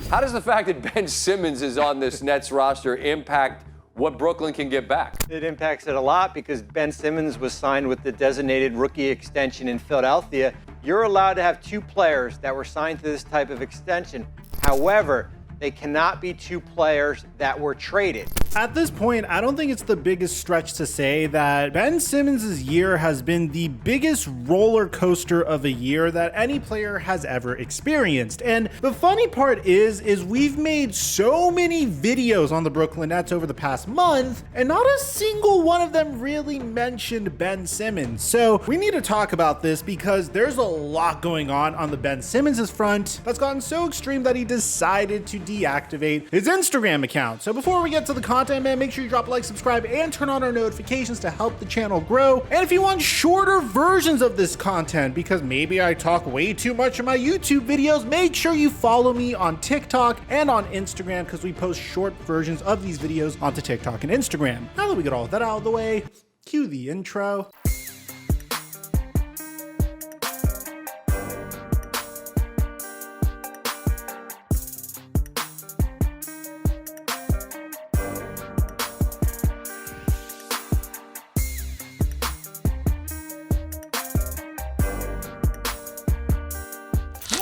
How does the fact that Ben Simmons is on this Nets roster impact what Brooklyn can get back? It impacts it a lot because Ben Simmons was signed with the designated rookie extension in Philadelphia. You're allowed to have 2 players that were signed to this type of extension. However, they cannot be 2 players that were traded. At this point, I don't think it's the biggest stretch to say that Ben Simmons' year has been the biggest roller coaster of a year that any player has ever experienced. And the funny part is we've made so many videos on the Brooklyn Nets over the past month, and not a single one of them really mentioned Ben Simmons. So we need to talk about this because there's a lot going on the Ben Simmons' front that's gotten so extreme that he decided to deactivate his Instagram account. So before we get to the content, man, make sure you drop a like, subscribe, and turn on our notifications to help the channel grow. And if you want shorter versions of this content, because maybe I talk way too much in my YouTube videos, make sure you follow me on TikTok and on Instagram because we post short versions of these videos onto TikTok and Instagram. Now that we get all that out of the way, cue the intro.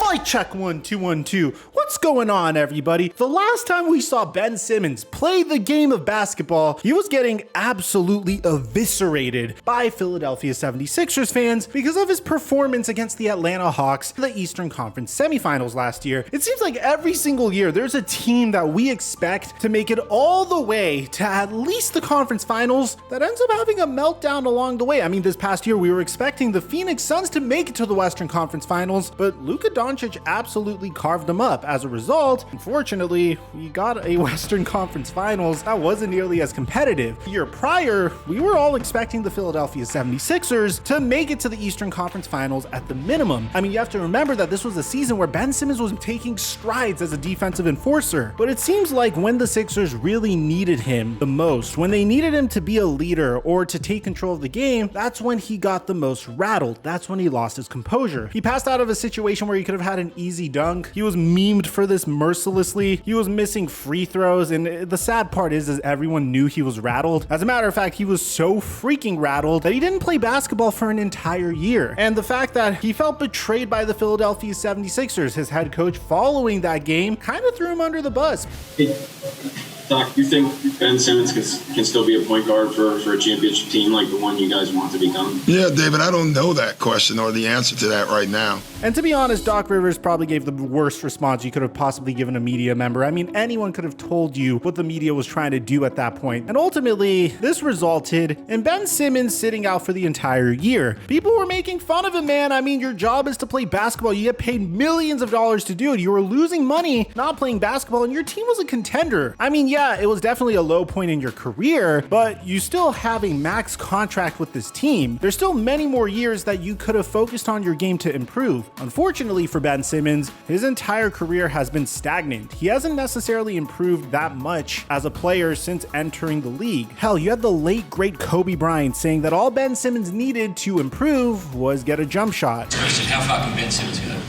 Mic check 1 2 1 2. What's going on, everybody? The last time we saw Ben Simmons play the game of basketball, he was getting absolutely eviscerated by Philadelphia 76ers fans because of his performance against the Atlanta Hawks in the Eastern Conference semifinals last year. It seems like every single year there's a team that we expect to make it all the way to at least the conference finals that ends up having a meltdown along the way. I mean, this past year we were expecting the Phoenix Suns to make it to the Western Conference Finals, but Luka Doncic absolutely carved them up. As a result, unfortunately, we got a Western Conference Finals that wasn't nearly as competitive. The year prior, we were all expecting the Philadelphia 76ers to make it to the Eastern Conference Finals at the minimum. I mean, you have to remember that this was a season where Ben Simmons was taking strides as a defensive enforcer, but it seems like when the Sixers really needed him the most, when they needed him to be a leader or to take control of the game, that's when he got the most rattled. That's when he lost his composure. He passed out of a situation where he could have had an easy dunk. He was memed for this mercilessly. He was missing free throws, and the sad part is everyone knew he was rattled. As a matter of fact, he was so freaking rattled that he didn't play basketball for an entire year. And the fact that he felt betrayed by the Philadelphia 76ers, his head coach, following that game, kind of threw him under the bus. Hey, Doc, you think Ben Simmons can still be a point guard for a championship team like the one you guys want to become? Yeah, David, I don't know that question or the answer to that right now. And to be honest, Doc Rivers probably gave the worst response you could have possibly given a media member. I mean, anyone could have told you what the media was trying to do at that point. And ultimately, this resulted in Ben Simmons sitting out for the entire year. People were making fun of him, man. I mean, your job is to play basketball. You get paid millions of dollars to do it. You were losing money not playing basketball, and your team was a contender. I mean, yeah, it was definitely a low point in your career, but you still have a max contract with this team. There's still many more years that you could have focused on your game to improve. Unfortunately for Ben Simmons, his entire career has been stagnant. He hasn't necessarily improved that much as a player since entering the league. Hell, you had the late great Kobe Bryant saying that all Ben Simmons needed to improve was get a jump shot. How far can Ben Simmons go?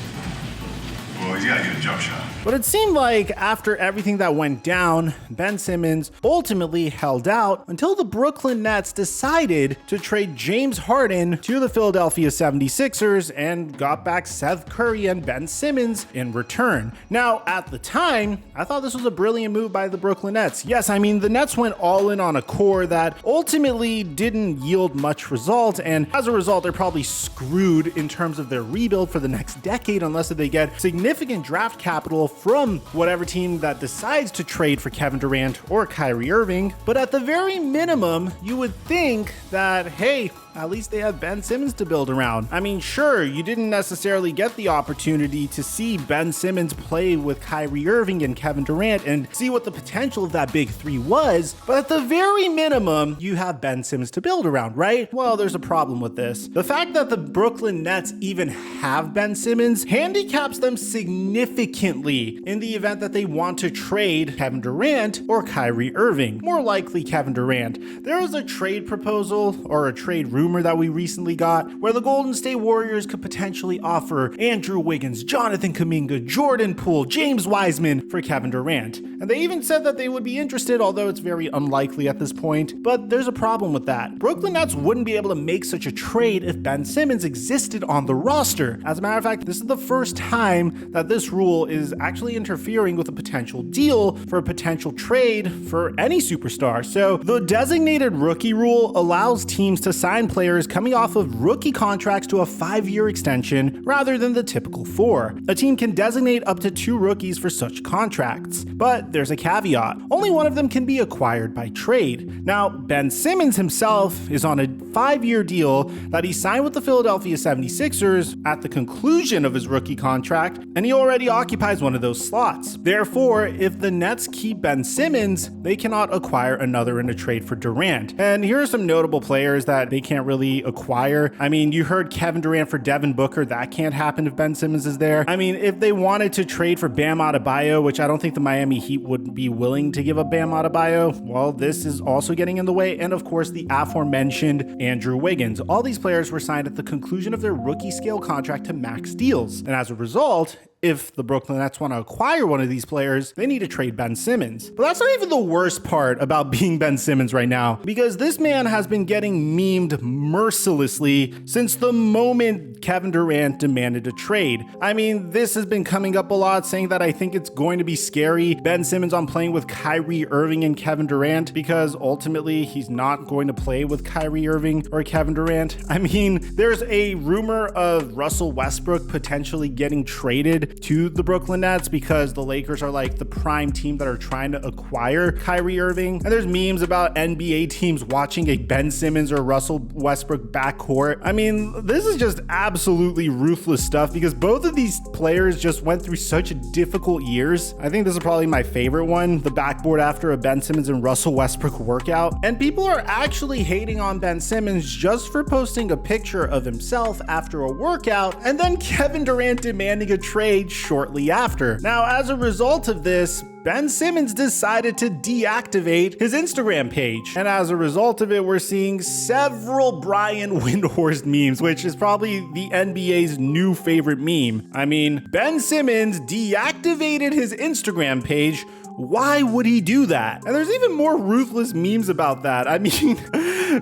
Well, he's got to get a jump shot. But it seemed like after everything that went down, Ben Simmons ultimately held out until the Brooklyn Nets decided to trade James Harden to the Philadelphia 76ers and got back Seth Curry and Ben Simmons in return. Now, at the time, I thought this was a brilliant move by the Brooklyn Nets. Yes, I mean, the Nets went all in on a core that ultimately didn't yield much result, and as a result, they're probably screwed in terms of their rebuild for the next decade unless they get significant draft capital from whatever team that decides to trade for Kevin Durant or Kyrie Irving. But at the very minimum, you would think that, hey, at least they have Ben Simmons to build around. I mean, sure, you didn't necessarily get the opportunity to see Ben Simmons play with Kyrie Irving and Kevin Durant and see what the potential of that big three was, but at the very minimum, you have Ben Simmons to build around, right? Well, there's a problem with this. The fact that the Brooklyn Nets even have Ben Simmons handicaps them significantly in the event that they want to trade Kevin Durant or Kyrie Irving. More likely Kevin Durant. There was a trade proposal or a trade rumor rumor that we recently got where the Golden State Warriors could potentially offer Andrew Wiggins, Jonathan Kuminga, Jordan Poole, James Wiseman for Kevin Durant. And they even said that they would be interested, although it's very unlikely at this point. But there's a problem with that. Brooklyn Nets wouldn't be able to make such a trade if Ben Simmons existed on the roster. As a matter of fact, this is the first time that this rule is actually interfering with a potential deal for a potential trade for any superstar. So the designated rookie rule allows teams to sign players coming off of rookie contracts to a 5-year extension rather than the typical 4. A team can designate up to 2 rookies for such contracts. But there's a caveat. Only one of them can be acquired by trade. Now, Ben Simmons himself is on a 5-year deal that he signed with the Philadelphia 76ers at the conclusion of his rookie contract, and he already occupies one of those slots. Therefore, if the Nets keep Ben Simmons, they cannot acquire another in a trade for Durant. And here are some notable players that they can't really acquire. I mean, you heard Kevin Durant for Devin Booker. That can't happen if Ben Simmons is there. I mean, if they wanted to trade for Bam Adebayo, which I don't think the Miami Heat would be willing to give up Bam Adebayo, well, this is also getting in the way. And of course, the aforementioned Andrew Wiggins. All these players were signed at the conclusion of their rookie scale contract to max deals. And as a result, if the Brooklyn Nets want to acquire one of these players, they need to trade Ben Simmons. But that's not even the worst part about being Ben Simmons right now, because this man has been getting memed mercilessly since the moment Kevin Durant demanded a trade. I mean, this has been coming up a lot, saying that I think it's going to be scary, Ben Simmons on playing with Kyrie Irving and Kevin Durant, because ultimately he's not going to play with Kyrie Irving or Kevin Durant. I mean, there's a rumor of Russell Westbrook potentially getting traded to the Brooklyn Nets because the Lakers are like the prime team that are trying to acquire Kyrie Irving. And there's memes about NBA teams watching a Ben Simmons or Russell Westbrook backcourt. I mean, this is just absolutely ruthless stuff because both of these players just went through such difficult years. I think this is probably my favorite one, the backboard after a Ben Simmons and Russell Westbrook workout. And people are actually hating on Ben Simmons just for posting a picture of himself after a workout and then Kevin Durant demanding a trade shortly after. Now, as a result of this, Ben Simmons decided to deactivate his Instagram page. And as a result of it, we're seeing several Brian Windhorst memes, which is probably the NBA's new favorite meme. I mean, Ben Simmons deactivated his Instagram page. Why would he do that? And there's even more ruthless memes about that. I mean,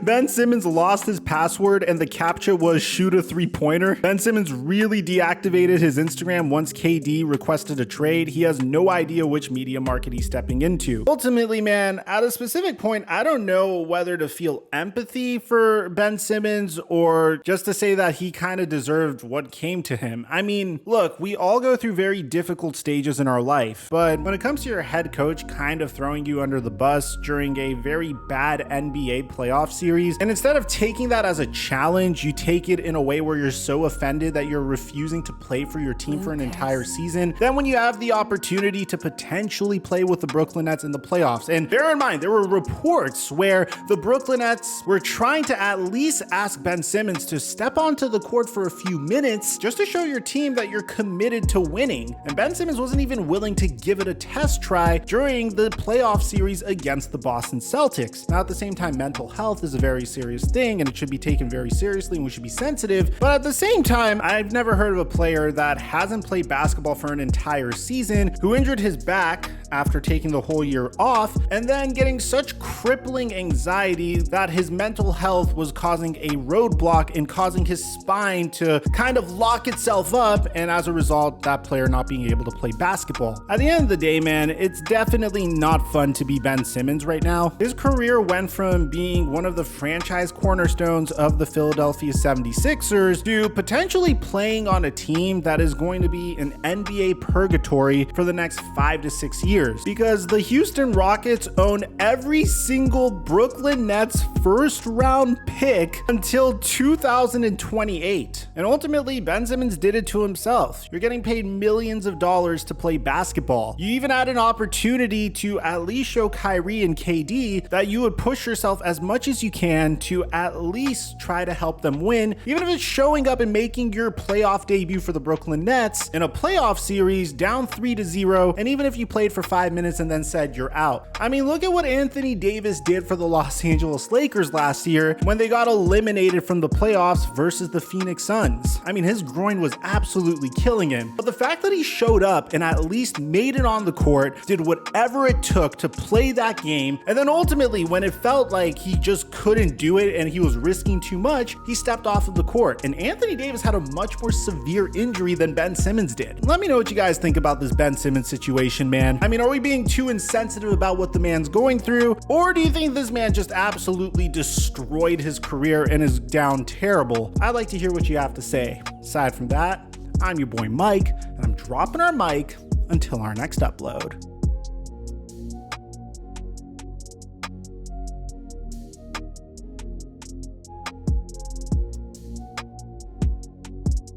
Ben Simmons lost his password and the captcha was shoot a 3-pointer. Ben Simmons really deactivated his Instagram once KD requested a trade. He has no idea which media market he's stepping into. Ultimately, man, at a specific point, I don't know whether to feel empathy for Ben Simmons or just to say that he kind of deserved what came to him. I mean, look, we all go through very difficult stages in our life, but when it comes to your head coach kind of throwing you under the bus during a very bad NBA playoff series, and instead of taking that as a challenge, you take it in a way where you're so offended that you're refusing to play for your team for an entire season, then when you have the opportunity to potentially play with the Brooklyn Nets in the playoffs, and bear in mind, there were reports where the Brooklyn Nets were trying to at least ask Ben Simmons to step onto the court for a few minutes just to show your team that you're committed to winning, and Ben Simmons wasn't even willing to give it a test try during the playoff series against the Boston Celtics. Now, at the same time, mental health is a very serious thing and it should be taken very seriously and we should be sensitive. But at the same time, I've never heard of a player that hasn't played basketball for an entire season who injured his back after taking the whole year off and then getting such crippling anxiety that his mental health was causing a roadblock and causing his spine to kind of lock itself up, and as a result, that player not being able to play basketball. At the end of the day, man, it's definitely not fun to be Ben Simmons right now. His career went from being one of the franchise cornerstones of the Philadelphia 76ers to potentially playing on a team that is going to be an NBA purgatory for the next 5 to 6 years, because the Houston Rockets own every single Brooklyn Nets first round pick until 2028. And ultimately, Ben Simmons did it to himself. You're getting paid millions of dollars to play basketball. You even had an opportunity to at least show Kyrie and KD that you would push yourself as much as you can to at least try to help them win, even if it's showing up and making your playoff debut for the Brooklyn Nets in a playoff series down 3-0, and even if you played for 5 minutes and then said, "You're out." I mean, look at what Anthony Davis did for the Los Angeles Lakers last year when they got eliminated from the playoffs versus the Phoenix Suns. I mean, his groin was absolutely killing him. But the fact that he showed up and at least made it on the court, did whatever it took to play that game, and then ultimately when it felt like he just couldn't do it and he was risking too much, he stepped off of the court. And Anthony Davis had a much more severe injury than Ben Simmons did. Let me know what you guys think about this Ben Simmons situation, man. I mean, are we being too insensitive about what the man's going through? Or do you think this man just absolutely destroyed his career and is down terrible? I'd like to hear what you have to say. Aside from that, I'm your boy Mike, and I'm dropping our mic until our next upload.